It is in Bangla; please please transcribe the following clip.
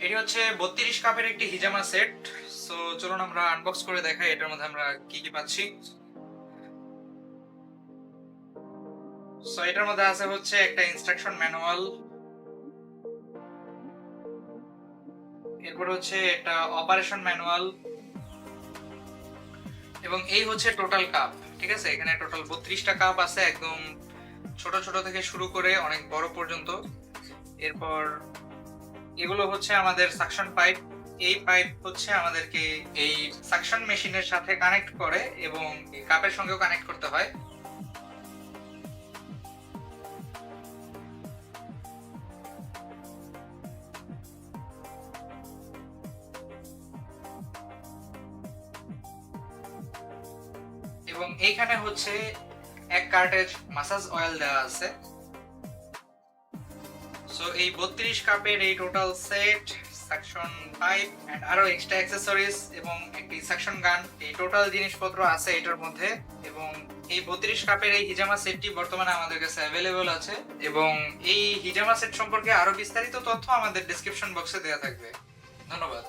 এটি হচ্ছে 32 কাপের একটি হিজামা সেট। সো চলুন আমরা আনবক্স করে দেখাই এটার মধ্যে আমরা কি কি পাচ্ছি। সো এটার মধ্যে আছে হচ্ছে একটা ইনস্ট্রাকশন ম্যানুয়াল, এরপর হচ্ছে একটা অপারেশন ম্যানুয়াল, এবং এই হচ্ছে টোটাল কাপ। ঠিক আছে, এখানে টোটাল 32টা কাপ আছে, একদম ছোট ছোট থেকে শুরু করে অনেক বড় পর্যন্ত। এরপর এগুলো হচ্ছে আমাদের সাকশন পাইপ। এই পাইপ হচ্ছে আমাদেরকে এই সাকশন মেশিনের সাথে কানেক্ট করে এবং কাপের সঙ্গেও কানেক্ট করতে হয়। এবং এইখানে হচ্ছে এক কার্টেজ মাসাজ অয়েল দেওয়া আছে। সো এই 32 কাপের এই total set, suction pipe and আরো এক্সট্রা অ্যাকসেসরিজ এবং একটি সাকশন গান, এই টোটাল জিনিসপত্র আছে এটার মধ্যে। এবং এই 32 কাপের এই হিজামা সেটটি বর্তমানে আমাদের কাছে অ্যাভেলেবল আছে, এবং এই হিজামা সেট সম্পর্কে আরো বিস্তারিত তথ্য আমাদের ডেসক্রিপশন বক্সে দেওয়া থাকবে। ধন্যবাদ।